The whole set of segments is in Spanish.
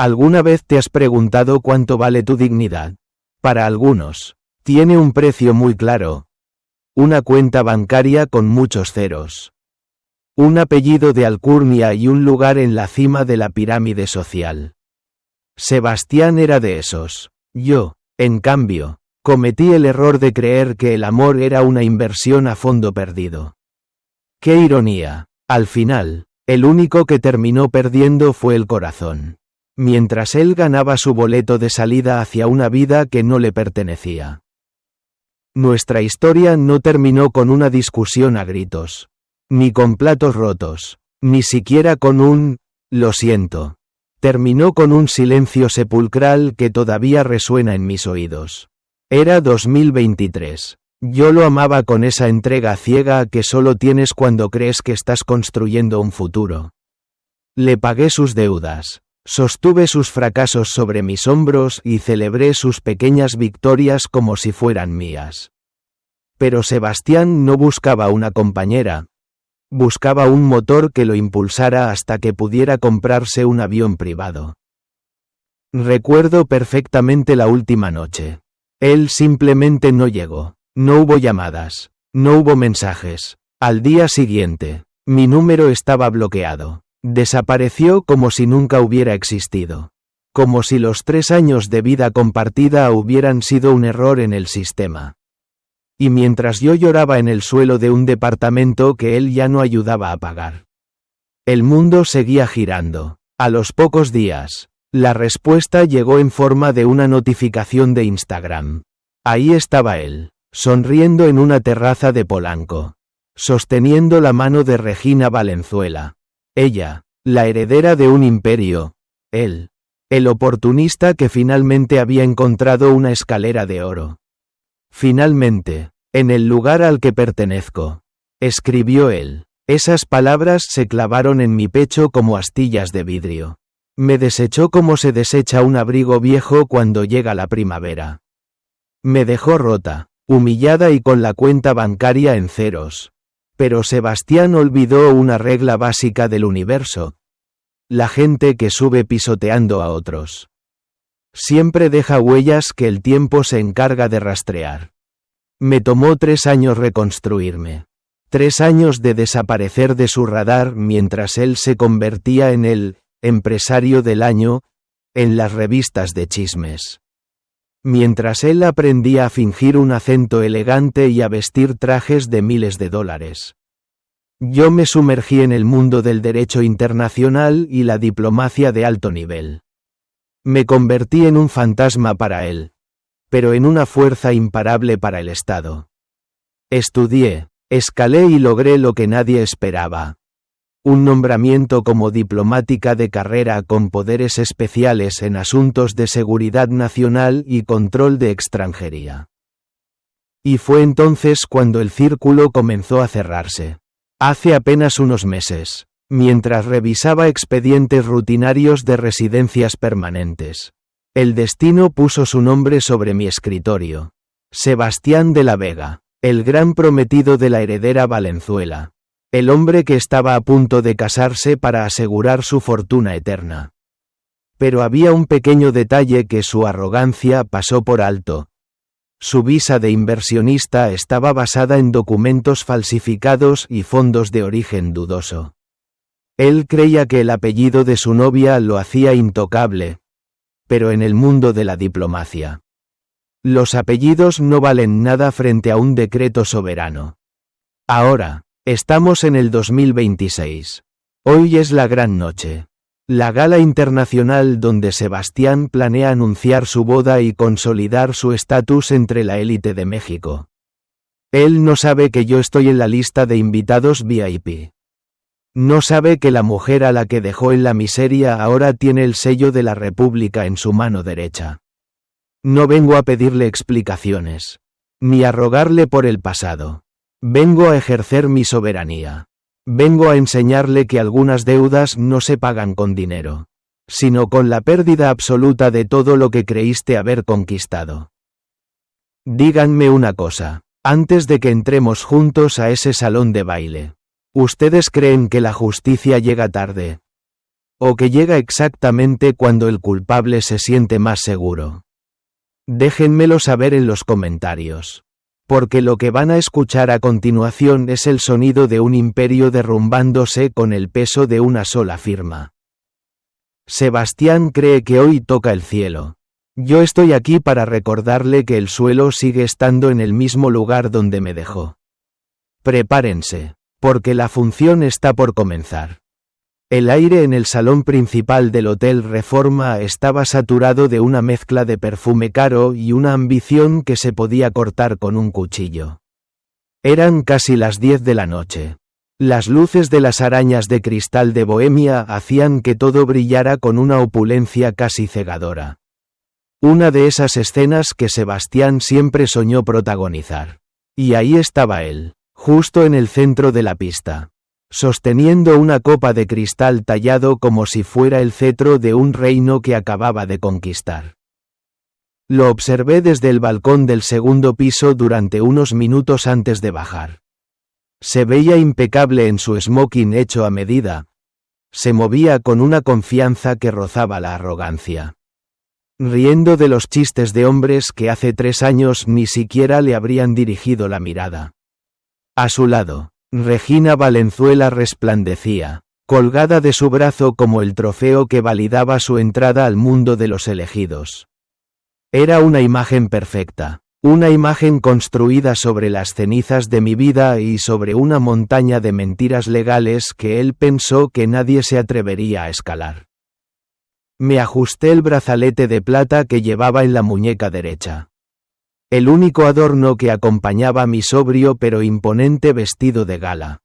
¿Alguna vez te has preguntado cuánto vale tu dignidad? Para algunos, tiene un precio muy claro. Una cuenta bancaria con muchos ceros. Un apellido de alcurnia y un lugar en la cima de la pirámide social. Sebastián era de esos. Yo, en cambio, cometí el error de creer que el amor era una inversión a fondo perdido. ¡Qué ironía! Al final, el único que terminó perdiendo fue el corazón. Mientras él ganaba su boleto de salida hacia una vida que no le pertenecía. Nuestra historia no terminó con una discusión a gritos. Ni con platos rotos. Ni siquiera con un «lo siento». Terminó con un silencio sepulcral que todavía resuena en mis oídos. Era 2023. Yo lo amaba con esa entrega ciega que solo tienes cuando crees que estás construyendo un futuro. Le pagué sus deudas. Sostuve sus fracasos sobre mis hombros y celebré sus pequeñas victorias como si fueran mías. Pero Sebastián no buscaba una compañera. Buscaba un motor que lo impulsara hasta que pudiera comprarse un avión privado. Recuerdo perfectamente la última noche. Él simplemente no llegó. No hubo llamadas. No hubo mensajes. Al día siguiente, mi número estaba bloqueado. Desapareció como si nunca hubiera existido. Como si los 3 años de vida compartida hubieran sido un error en el sistema. Y mientras yo lloraba en el suelo de un departamento que él ya no ayudaba a pagar. El mundo seguía girando. A los pocos días, la respuesta llegó en forma de una notificación de Instagram. Ahí estaba él, sonriendo en una terraza de Polanco, sosteniendo la mano de Regina Valenzuela. Ella, la heredera de un imperio. Él, el oportunista que finalmente había encontrado una escalera de oro. Finalmente, en el lugar al que pertenezco, escribió él. Esas palabras se clavaron en mi pecho como astillas de vidrio. Me desechó como se desecha un abrigo viejo cuando llega la primavera. Me dejó rota, humillada y con la cuenta bancaria en ceros. Pero Sebastián olvidó una regla básica del universo. La gente que sube pisoteando a otros siempre deja huellas que el tiempo se encarga de rastrear. Me tomó 3 años reconstruirme. 3 años de desaparecer de su radar mientras él se convertía en el empresario del año en las revistas de chismes. Mientras él aprendía a fingir un acento elegante y a vestir trajes de miles de dólares. Yo me sumergí en el mundo del derecho internacional y la diplomacia de alto nivel. Me convertí en un fantasma para él, pero en una fuerza imparable para el Estado. Estudié, escalé y logré lo que nadie esperaba. Un nombramiento como diplomática de carrera con poderes especiales en asuntos de seguridad nacional y control de extranjería. Y fue entonces cuando el círculo comenzó a cerrarse. Hace apenas unos meses, mientras revisaba expedientes rutinarios de residencias permanentes. El destino puso su nombre sobre mi escritorio. Sebastián de la Vega, el gran prometido de la heredera Valenzuela. El hombre que estaba a punto de casarse para asegurar su fortuna eterna. Pero había un pequeño detalle que su arrogancia pasó por alto. Su visa de inversionista estaba basada en documentos falsificados y fondos de origen dudoso. Él creía que el apellido de su novia lo hacía intocable. Pero en el mundo de la diplomacia, los apellidos no valen nada frente a un decreto soberano. Ahora, estamos en el 2026. Hoy es la gran noche. La gala internacional donde Sebastián planea anunciar su boda y consolidar su estatus entre la élite de México. Él no sabe que yo estoy en la lista de invitados VIP. No sabe que la mujer a la que dejó en la miseria ahora tiene el sello de la República en su mano derecha. No vengo a pedirle explicaciones, ni a rogarle por el pasado. Vengo a ejercer mi soberanía. Vengo a enseñarle que algunas deudas no se pagan con dinero, sino con la pérdida absoluta de todo lo que creíste haber conquistado. Díganme una cosa, antes de que entremos juntos a ese salón de baile. ¿Ustedes creen que la justicia llega tarde? o que llega exactamente cuando el culpable se siente más seguro. Déjenmelo saber en los comentarios. Porque lo que van a escuchar a continuación es el sonido de un imperio derrumbándose con el peso de una sola firma. Sebastián cree que hoy toca el cielo. Yo estoy aquí para recordarle que el suelo sigue estando en el mismo lugar donde me dejó. Prepárense, porque la función está por comenzar. El aire en el salón principal del Hotel Reforma estaba saturado de una mezcla de perfume caro y una ambición que se podía cortar con un cuchillo. Eran casi las 10 de la noche. Las luces de las arañas de cristal de Bohemia hacían que todo brillara con una opulencia casi cegadora. Una de esas escenas que Sebastián siempre soñó protagonizar. Y ahí estaba él, justo en el centro de la pista, sosteniendo una copa de cristal tallado como si fuera el cetro de un reino que acababa de conquistar. Lo observé desde el balcón del segundo piso durante unos minutos antes de bajar. Se veía impecable en su smoking hecho a medida. Se movía con una confianza que rozaba la arrogancia. Riendo de los chistes de hombres que hace 3 años ni siquiera le habrían dirigido la mirada. A su lado, Regina Valenzuela resplandecía, colgada de su brazo como el trofeo que validaba su entrada al mundo de los elegidos. Era una imagen perfecta, una imagen construida sobre las cenizas de mi vida y sobre una montaña de mentiras legales que él pensó que nadie se atrevería a escalar. Me ajusté el brazalete de plata que llevaba en la muñeca derecha. El único adorno que acompañaba mi sobrio pero imponente vestido de gala.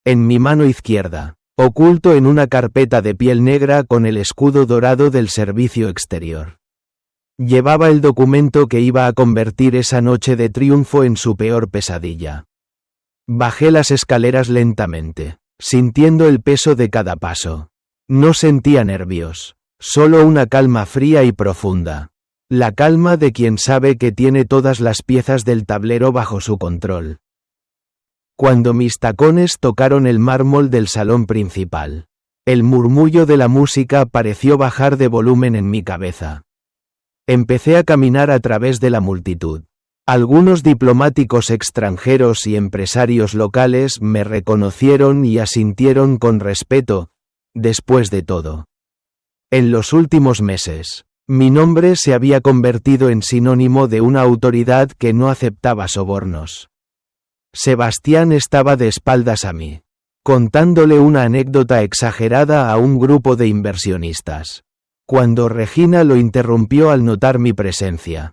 En mi mano izquierda, oculto en una carpeta de piel negra con el escudo dorado del servicio exterior. Llevaba el documento que iba a convertir esa noche de triunfo en su peor pesadilla. Bajé las escaleras lentamente, sintiendo el peso de cada paso. No sentía nervios, solo una calma fría y profunda. La calma de quien sabe que tiene todas las piezas del tablero bajo su control. Cuando mis tacones tocaron el mármol del salón principal, el murmullo de la música pareció bajar de volumen en mi cabeza. Empecé a caminar a través de la multitud. Algunos diplomáticos extranjeros y empresarios locales me reconocieron y asintieron con respeto. Después de todo, en los últimos meses, mi nombre se había convertido en sinónimo de una autoridad que no aceptaba sobornos. Sebastián estaba de espaldas a mí, contándole una anécdota exagerada a un grupo de inversionistas, cuando Regina lo interrumpió al notar mi presencia.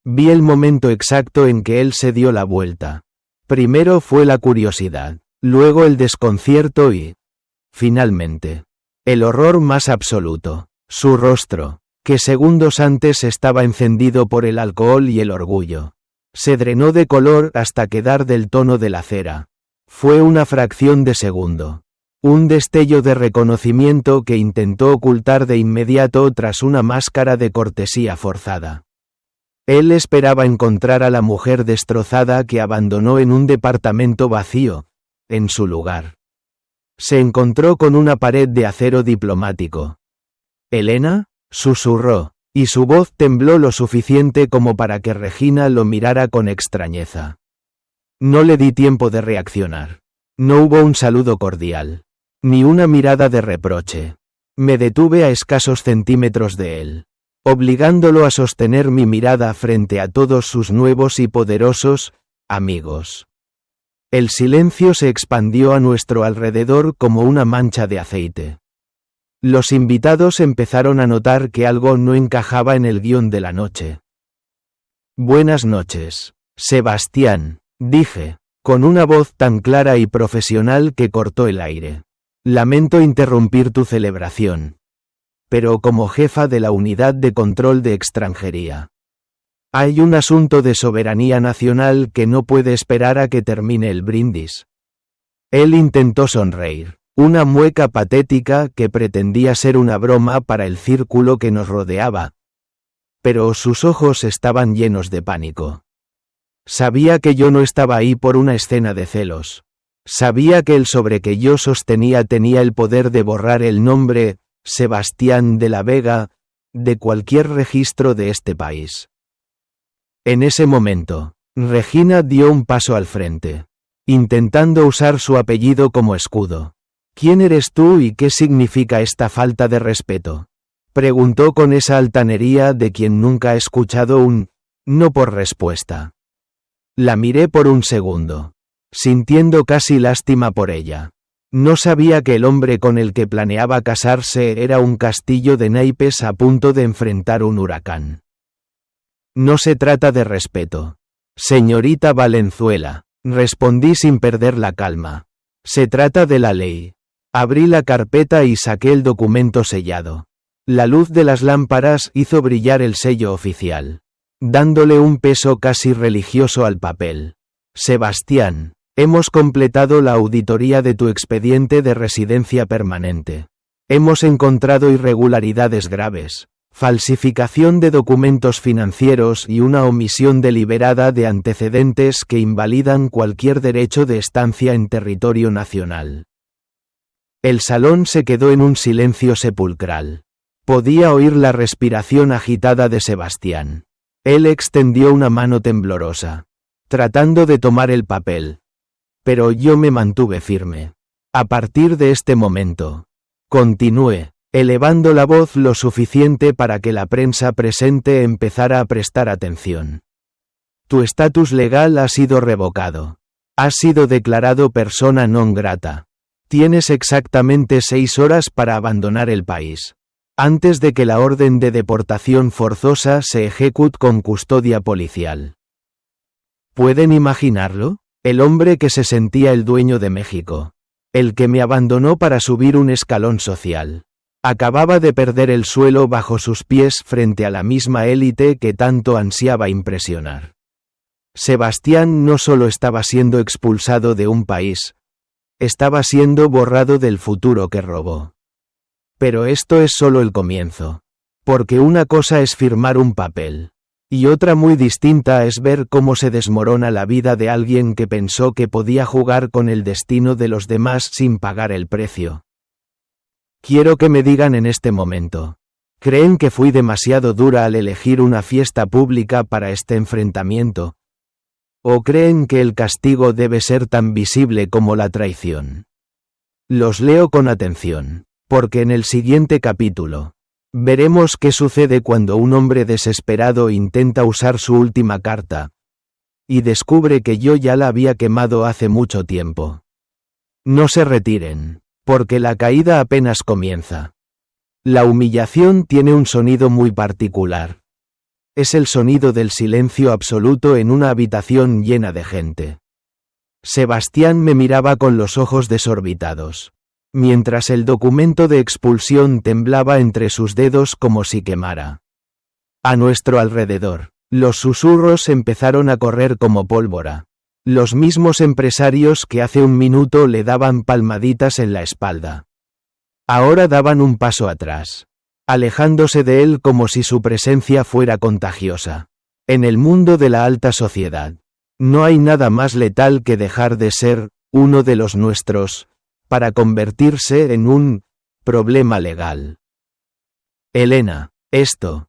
Vi el momento exacto en que él se dio la vuelta. Primero fue la curiosidad, luego el desconcierto y, finalmente, el horror más absoluto. Su rostro, que segundos antes estaba encendido por el alcohol y el orgullo, se drenó de color hasta quedar del tono de la cera. Fue una fracción de segundo. Un destello de reconocimiento que intentó ocultar de inmediato tras una máscara de cortesía forzada. Él esperaba encontrar a la mujer destrozada que abandonó en un departamento vacío, en su lugar. Se encontró con una pared de acero diplomático. «¿Elena?», susurró, y su voz tembló lo suficiente como para que Regina lo mirara con extrañeza. No le di tiempo de reaccionar. No hubo un saludo cordial, ni una mirada de reproche. Me detuve a escasos centímetros de él, obligándolo a sostener mi mirada frente a todos sus nuevos y poderosos amigos. El silencio se expandió a nuestro alrededor como una mancha de aceite. Los invitados empezaron a notar que algo no encajaba en el guión de la noche. «Buenas noches, Sebastián», dije, con una voz tan clara y profesional que cortó el aire. «Lamento interrumpir tu celebración. Pero como jefa de la Unidad de Control de Extranjería, hay un asunto de soberanía nacional que no puede esperar a que termine el brindis». Él intentó sonreír. Una mueca patética que pretendía ser una broma para el círculo que nos rodeaba. Pero sus ojos estaban llenos de pánico. Sabía que yo no estaba ahí por una escena de celos. Sabía que el sobre que yo sostenía tenía el poder de borrar el nombre, Sebastián de la Vega, de cualquier registro de este país. En ese momento, Regina dio un paso al frente, intentando usar su apellido como escudo. ¿Quién eres tú y qué significa esta falta de respeto?, preguntó con esa altanería de quien nunca ha escuchado un no por respuesta. La miré por un segundo, sintiendo casi lástima por ella. No sabía que el hombre con el que planeaba casarse era un castillo de naipes a punto de enfrentar un huracán. No se trata de respeto, señorita Valenzuela, respondí sin perder la calma. Se trata de la ley. Abrí la carpeta y saqué el documento sellado. La luz de las lámparas hizo brillar el sello oficial, dándole un peso casi religioso al papel. Sebastián, hemos completado la auditoría de tu expediente de residencia permanente. Hemos encontrado irregularidades graves, falsificación de documentos financieros y una omisión deliberada de antecedentes que invalidan cualquier derecho de estancia en territorio nacional. El salón se quedó en un silencio sepulcral. Podía oír la respiración agitada de Sebastián. Él extendió una mano temblorosa, tratando de tomar el papel. Pero yo me mantuve firme. A partir de este momento, continué, elevando la voz lo suficiente para que la prensa presente empezara a prestar atención. Tu estatus legal ha sido revocado. Has sido declarado persona non grata. Tienes exactamente 6 horas para abandonar el país, antes de que la orden de deportación forzosa se ejecute con custodia policial. ¿Pueden imaginarlo? El hombre que se sentía el dueño de México, el que me abandonó para subir un escalón social, acababa de perder el suelo bajo sus pies frente a la misma élite que tanto ansiaba impresionar. Sebastián no solo estaba siendo expulsado de un país, estaba siendo borrado del futuro que robó. Pero esto es solo el comienzo, porque una cosa es firmar un papel, y otra muy distinta es ver cómo se desmorona la vida de alguien que pensó que podía jugar con el destino de los demás sin pagar el precio. Quiero que me digan en este momento, ¿creen que fui demasiado dura al elegir una fiesta pública para este enfrentamiento? ¿O creen que el castigo debe ser tan visible como la traición? Los leo con atención, porque en el siguiente capítulo, veremos qué sucede cuando un hombre desesperado intenta usar su última carta, y descubre que yo ya la había quemado hace mucho tiempo. No se retiren, porque la caída apenas comienza. La humillación tiene un sonido muy particular. Es el sonido del silencio absoluto en una habitación llena de gente. Sebastián me miraba con los ojos desorbitados, mientras el documento de expulsión temblaba entre sus dedos como si quemara. A nuestro alrededor, los susurros empezaron a correr como pólvora. Los mismos empresarios que hace un minuto le daban palmaditas en la espalda, ahora daban un paso atrás, alejándose de él como si su presencia fuera contagiosa. En el mundo de la alta sociedad, no hay nada más letal que dejar de ser uno de los nuestros, para convertirse en un problema legal. Elena, esto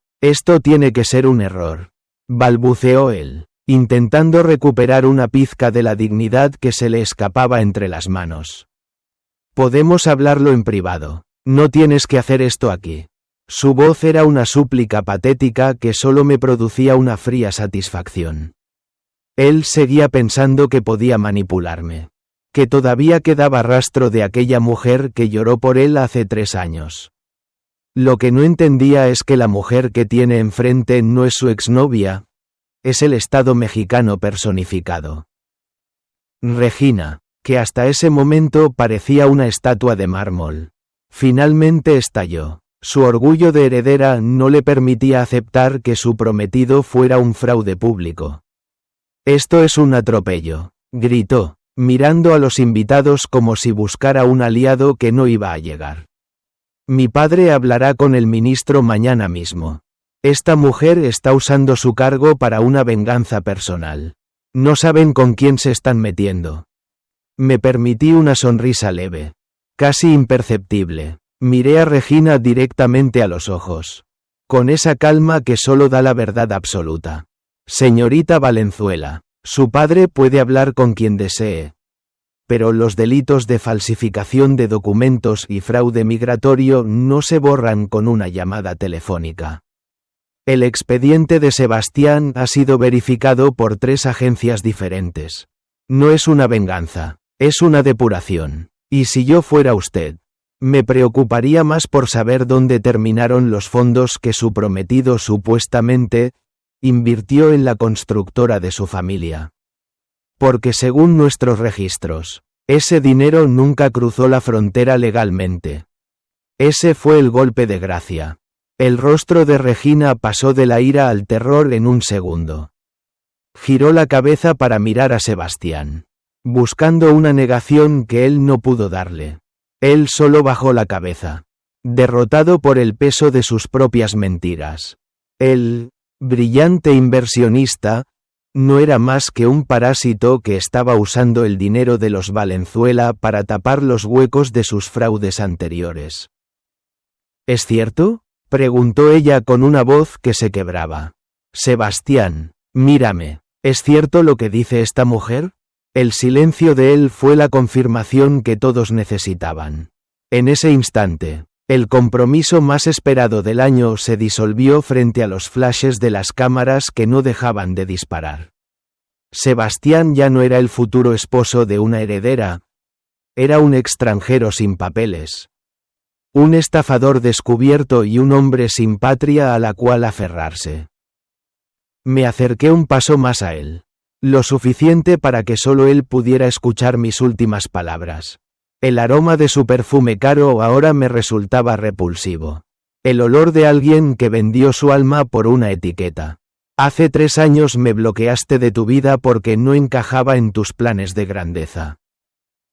tiene que ser un error, balbuceó él, intentando recuperar una pizca de la dignidad que se le escapaba entre las manos. Podemos hablarlo en privado, no tienes que hacer esto aquí. Su voz era una súplica patética que solo me producía una fría satisfacción. Él seguía pensando que podía manipularme, que todavía quedaba rastro de aquella mujer que lloró por él hace 3 años. Lo que no entendía es que la mujer que tiene enfrente no es su exnovia, es el Estado mexicano personificado. Regina, que hasta ese momento parecía una estatua de mármol, finalmente estalló. Su orgullo de heredera no le permitía aceptar que su prometido fuera un fraude público. Esto es un atropello, gritó, mirando a los invitados como si buscara un aliado que no iba a llegar. Mi padre hablará con el ministro mañana mismo. Esta mujer está usando su cargo para una venganza personal. No saben con quién se están metiendo. Me permití una sonrisa leve, casi imperceptible. Miré a Regina directamente a los ojos, con esa calma que solo da la verdad absoluta. Señorita Valenzuela, su padre puede hablar con quien desee. Pero los delitos de falsificación de documentos y fraude migratorio no se borran con una llamada telefónica. El expediente de Sebastián ha sido verificado por 3 agencias diferentes. No es una venganza, es una depuración. Y si yo fuera usted, me preocuparía más por saber dónde terminaron los fondos que su prometido supuestamente invirtió en la constructora de su familia. Porque según nuestros registros, ese dinero nunca cruzó la frontera legalmente. Ese fue el golpe de gracia. El rostro de Regina pasó de la ira al terror en un segundo. Giró la cabeza para mirar a Sebastián, buscando una negación que él no pudo darle. Él solo bajó la cabeza, derrotado por el peso de sus propias mentiras. El brillante inversionista no era más que un parásito que estaba usando el dinero de los Valenzuela para tapar los huecos de sus fraudes anteriores. ¿Es cierto?, preguntó ella con una voz que se quebraba. Sebastián, mírame, ¿es cierto lo que dice esta mujer? El silencio de él fue la confirmación que todos necesitaban. En ese instante, el compromiso más esperado del año se disolvió frente a los flashes de las cámaras que no dejaban de disparar. Sebastián ya no era el futuro esposo de una heredera, era un extranjero sin papeles. Un estafador descubierto y un hombre sin patria a la cual aferrarse. Me acerqué un paso más a él, lo suficiente para que solo él pudiera escuchar mis últimas palabras. El aroma de su perfume caro ahora me resultaba repulsivo. El olor de alguien que vendió su alma por una etiqueta. Hace 3 años me bloqueaste de tu vida porque no encajaba en tus planes de grandeza.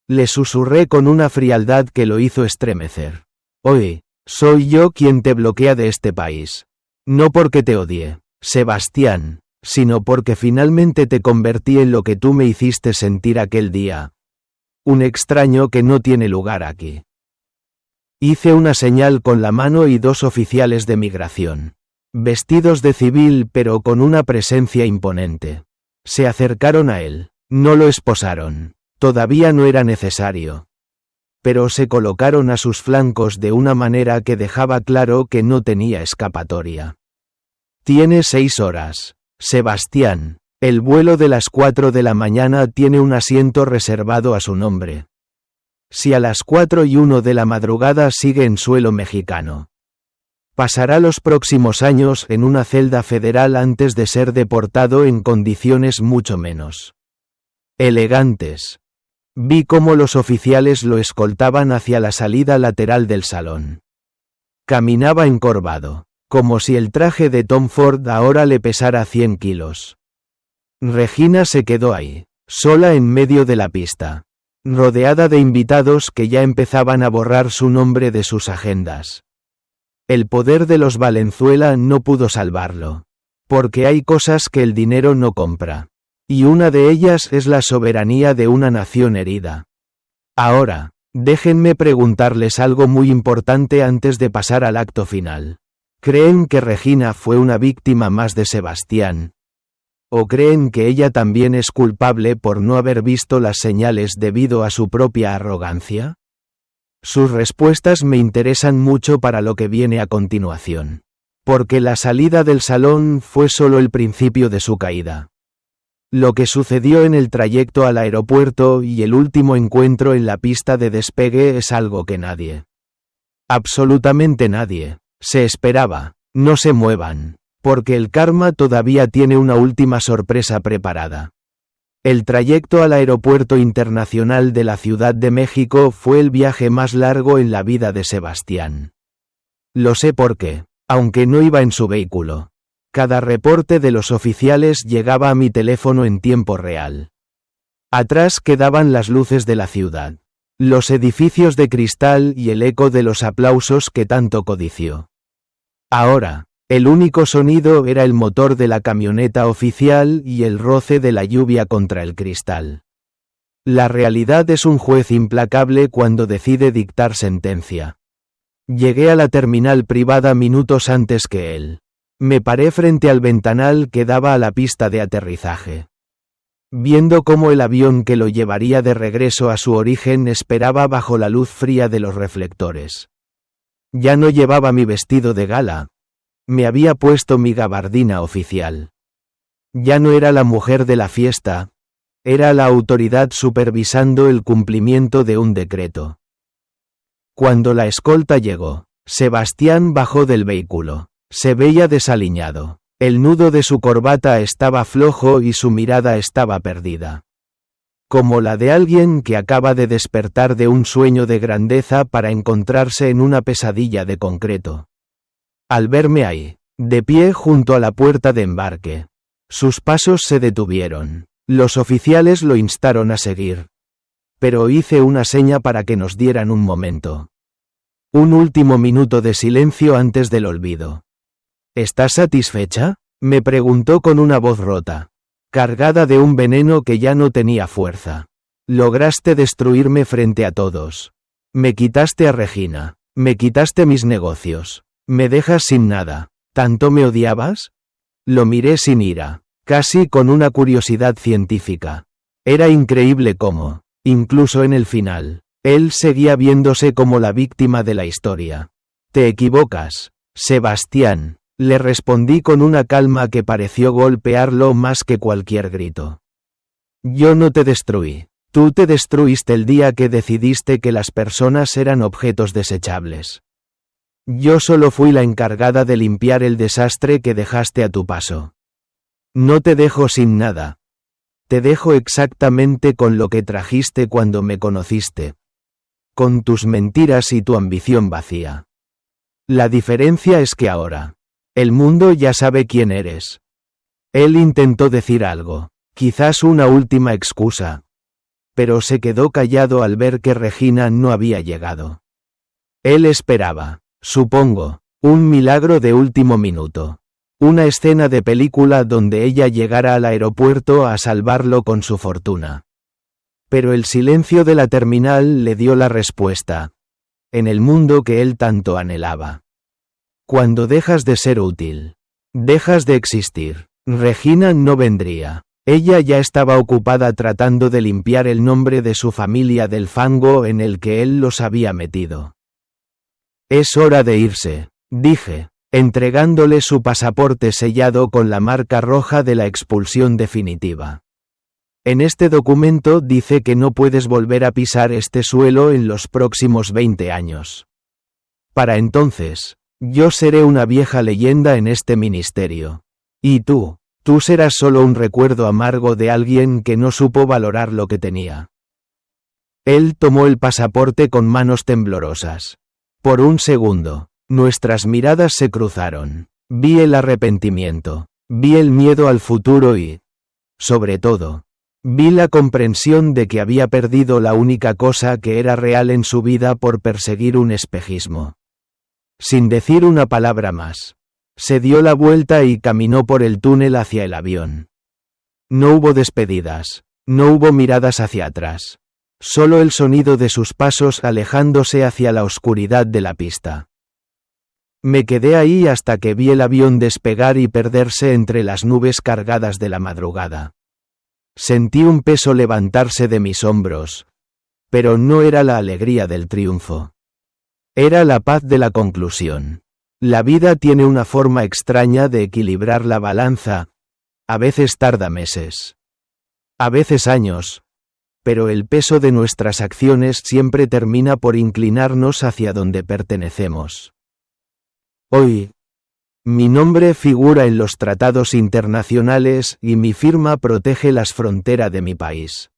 Le susurré con una frialdad que lo hizo estremecer. Hoy, soy yo quien te bloquea de este país. No porque te odie, Sebastián, sino porque finalmente te convertí en lo que tú me hiciste sentir aquel día. Un extraño que no tiene lugar aquí. Hice una señal con la mano y 2 oficiales de migración, vestidos de civil pero con una presencia imponente. Se acercaron a él, no lo esposaron, todavía no era necesario. Pero se colocaron a sus flancos de una manera que dejaba claro que no tenía escapatoria. Tiene 6 horas, Sebastián. El vuelo de las 4 de la mañana tiene un asiento reservado a su nombre. Si a las 4:01 de la madrugada sigue en suelo mexicano, pasará los próximos años en una celda federal antes de ser deportado en condiciones mucho menos elegantes. Vi cómo los oficiales lo escoltaban hacia la salida lateral del salón. Caminaba encorvado, como si el traje de Tom Ford ahora le pesara 100 kilos. Regina se quedó ahí, sola en medio de la pista, rodeada de invitados que ya empezaban a borrar su nombre de sus agendas. El poder de los Valenzuela no pudo salvarlo, porque hay cosas que el dinero no compra. Y una de ellas es la soberanía de una nación herida. Ahora, déjenme preguntarles algo muy importante antes de pasar al acto final. ¿Creen que Regina fue una víctima más de Sebastián? ¿O creen que ella también es culpable por no haber visto las señales debido a su propia arrogancia? Sus respuestas me interesan mucho para lo que viene a continuación. Porque la salida del salón fue solo el principio de su caída. Lo que sucedió en el trayecto al aeropuerto y el último encuentro en la pista de despegue es algo que nadie, absolutamente nadie, se esperaba. No se muevan, porque el karma todavía tiene una última sorpresa preparada. El trayecto al aeropuerto internacional de la Ciudad de México fue el viaje más largo en la vida de Sebastián. Lo sé porque, aunque no iba en su vehículo, cada reporte de los oficiales llegaba a mi teléfono en tiempo real. Atrás quedaban las luces de la ciudad, los edificios de cristal y el eco de los aplausos que tanto codició. Ahora, el único sonido era el motor de la camioneta oficial y el roce de la lluvia contra el cristal. La realidad es un juez implacable cuando decide dictar sentencia. Llegué a la terminal privada minutos antes que él. Me paré frente al ventanal que daba a la pista de aterrizaje. Viendo cómo el avión que lo llevaría de regreso a su origen esperaba bajo la luz fría de los reflectores. Ya no llevaba mi vestido de gala. Me había puesto mi gabardina oficial. Ya no era la mujer de la fiesta. Era la autoridad supervisando el cumplimiento de un decreto. Cuando la escolta llegó, Sebastián bajó del vehículo. Se veía desaliñado. El nudo de su corbata estaba flojo y su mirada estaba perdida. Como la de alguien que acaba de despertar de un sueño de grandeza para encontrarse en una pesadilla de concreto. Al verme ahí, de pie junto a la puerta de embarque, sus pasos se detuvieron. Los oficiales lo instaron a seguir. Pero hice una seña para que nos dieran un momento. Un último minuto de silencio antes del olvido. ¿Estás satisfecha?, me preguntó con una voz rota, cargada de un veneno que ya no tenía fuerza. Lograste destruirme frente a todos. Me quitaste a Regina, me quitaste mis negocios, me dejas sin nada. ¿Tanto me odiabas? Lo miré sin ira, casi con una curiosidad científica. Era increíble cómo, incluso en el final, él seguía viéndose como la víctima de la historia. Te equivocas, Sebastián. Le respondí con una calma que pareció golpearlo más que cualquier grito. Yo no te destruí. Tú te destruiste el día que decidiste que las personas eran objetos desechables. Yo solo fui la encargada de limpiar el desastre que dejaste a tu paso. No te dejo sin nada. Te dejo exactamente con lo que trajiste cuando me conociste. Con tus mentiras y tu ambición vacía. La diferencia es que ahora, el mundo ya sabe quién eres. Él intentó decir algo, quizás una última excusa. Pero se quedó callado al ver que Regina no había llegado. Él esperaba, supongo, un milagro de último minuto. Una escena de película donde ella llegara al aeropuerto a salvarlo con su fortuna. Pero el silencio de la terminal le dio la respuesta. En el mundo que él tanto anhelaba. Cuando dejas de ser útil, dejas de existir. Regina no vendría. Ella ya estaba ocupada tratando de limpiar el nombre de su familia del fango en el que él los había metido. Es hora de irse, dije, entregándole su pasaporte sellado con la marca roja de la expulsión definitiva. En este documento dice que no puedes volver a pisar este suelo en los próximos 20 años. Para entonces, yo seré una vieja leyenda en este ministerio. Y tú serás solo un recuerdo amargo de alguien que no supo valorar lo que tenía. Él tomó el pasaporte con manos temblorosas. Por un segundo, nuestras miradas se cruzaron. Vi el arrepentimiento, vi el miedo al futuro y, sobre todo, vi la comprensión de que había perdido la única cosa que era real en su vida por perseguir un espejismo. Sin decir una palabra más, se dio la vuelta y caminó por el túnel hacia el avión. No hubo despedidas, no hubo miradas hacia atrás. Solo el sonido de sus pasos alejándose hacia la oscuridad de la pista. Me quedé ahí hasta que vi el avión despegar y perderse entre las nubes cargadas de la madrugada. Sentí un peso levantarse de mis hombros, pero no era la alegría del triunfo. Era la paz de la conclusión. La vida tiene una forma extraña de equilibrar la balanza. A veces tarda meses. A veces años. Pero el peso de nuestras acciones siempre termina por inclinarnos hacia donde pertenecemos. Hoy, mi nombre figura en los tratados internacionales y mi firma protege las fronteras de mi país.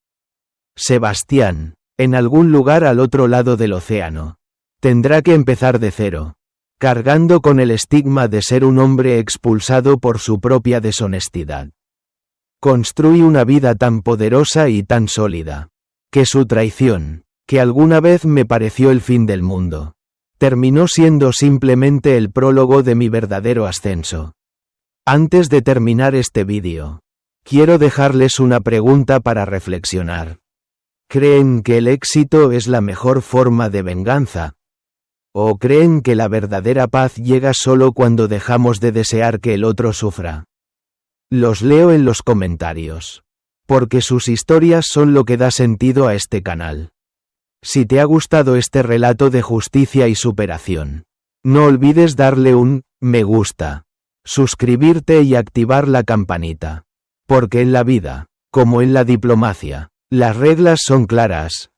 Sebastián, en algún lugar al otro lado del océano, tendrá que empezar de cero, cargando con el estigma de ser un hombre expulsado por su propia deshonestidad. Construí una vida tan poderosa y tan sólida, que su traición, que alguna vez me pareció el fin del mundo, terminó siendo simplemente el prólogo de mi verdadero ascenso. Antes de terminar este vídeo, quiero dejarles una pregunta para reflexionar. ¿Creen que el éxito es la mejor forma de venganza? ¿O creen que la verdadera paz llega solo cuando dejamos de desear que el otro sufra? Los leo en los comentarios. Porque sus historias son lo que da sentido a este canal. Si te ha gustado este relato de justicia y superación, no olvides darle un me gusta, suscribirte y activar la campanita. Porque en la vida, como en la diplomacia, las reglas son claras.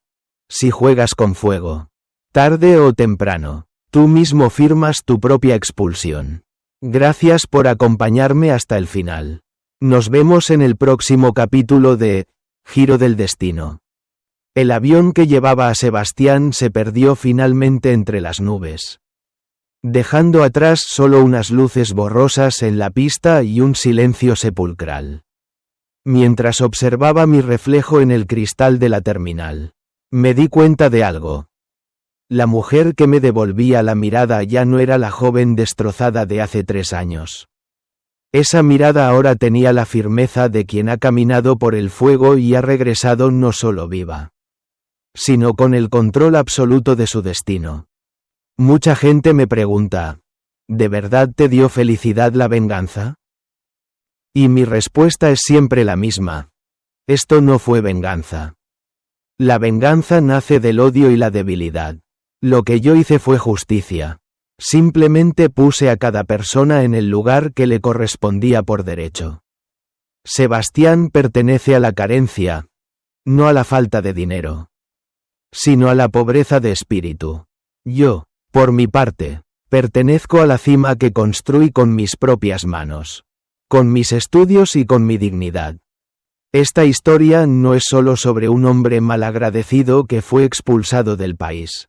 Si juegas con fuego, tarde o temprano, tú mismo firmas tu propia expulsión. Gracias por acompañarme hasta el final. Nos vemos en el próximo capítulo de Giro del Destino. El avión que llevaba a Sebastián se perdió finalmente entre las nubes, dejando atrás solo unas luces borrosas en la pista y un silencio sepulcral. Mientras observaba mi reflejo en el cristal de la terminal, me di cuenta de algo. La mujer que me devolvía la mirada ya no era la joven destrozada de hace 3 años. Esa mirada ahora tenía la firmeza de quien ha caminado por el fuego y ha regresado no solo viva, sino con el control absoluto de su destino. Mucha gente me pregunta, ¿de verdad te dio felicidad la venganza? Y mi respuesta es siempre la misma. Esto no fue venganza. La venganza nace del odio y la debilidad. Lo que yo hice fue justicia. Simplemente puse a cada persona en el lugar que le correspondía por derecho. Sebastián pertenece a la carencia, no a la falta de dinero, sino a la pobreza de espíritu. Yo, por mi parte, pertenezco a la cima que construí con mis propias manos, con mis estudios y con mi dignidad. Esta historia no es solo sobre un hombre malagradecido que fue expulsado del país.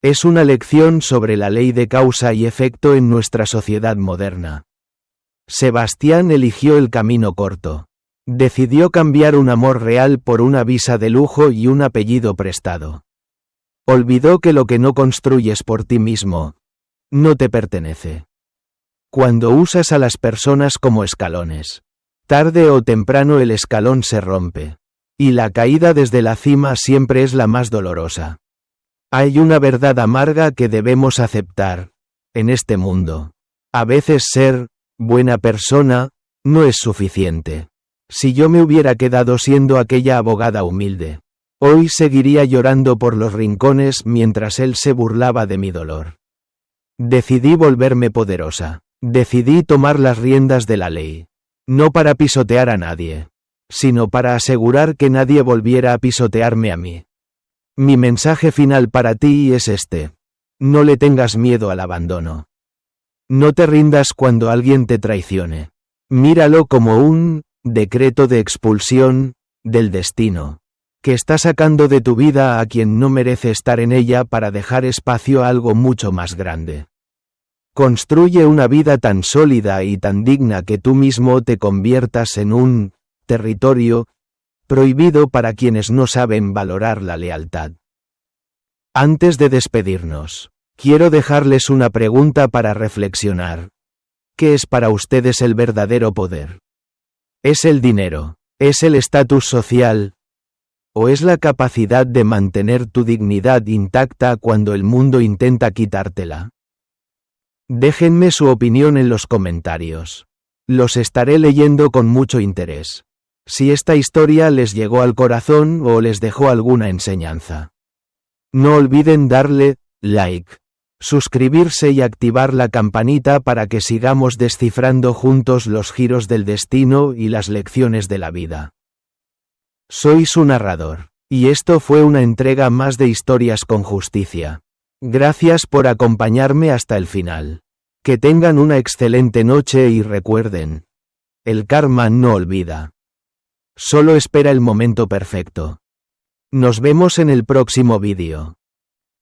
Es una lección sobre la ley de causa y efecto en nuestra sociedad moderna. Sebastián eligió el camino corto. Decidió cambiar un amor real por una visa de lujo y un apellido prestado. Olvidó que lo que no construyes por ti mismo no te pertenece. Cuando usas a las personas como escalones, tarde o temprano el escalón se rompe, y la caída desde la cima siempre es la más dolorosa. Hay una verdad amarga que debemos aceptar en este mundo. A veces ser buena persona no es suficiente. Si yo me hubiera quedado siendo aquella abogada humilde, hoy seguiría llorando por los rincones mientras él se burlaba de mi dolor. Decidí volverme poderosa. Decidí tomar las riendas de la ley. No para pisotear a nadie, sino para asegurar que nadie volviera a pisotearme a mí. Mi mensaje final para ti es este. No le tengas miedo al abandono. No te rindas cuando alguien te traicione. Míralo como un decreto de expulsión del destino, que está sacando de tu vida a quien no merece estar en ella para dejar espacio a algo mucho más grande. Construye una vida tan sólida y tan digna que tú mismo te conviertas en un territorio prohibido para quienes no saben valorar la lealtad. Antes de despedirnos, quiero dejarles una pregunta para reflexionar. ¿Qué es para ustedes el verdadero poder? ¿Es el dinero? ¿Es el estatus social? ¿O es la capacidad de mantener tu dignidad intacta cuando el mundo intenta quitártela? Déjenme su opinión en los comentarios. Los estaré leyendo con mucho interés. Si esta historia les llegó al corazón o les dejó alguna enseñanza. No olviden darle like, suscribirse y activar la campanita para que sigamos descifrando juntos los giros del destino y las lecciones de la vida. Soy su narrador, y esto fue una entrega más de Historias con Justicia. Gracias por acompañarme hasta el final. Que tengan una excelente noche y recuerden, el karma no olvida. Solo espera el momento perfecto. Nos vemos en el próximo vídeo.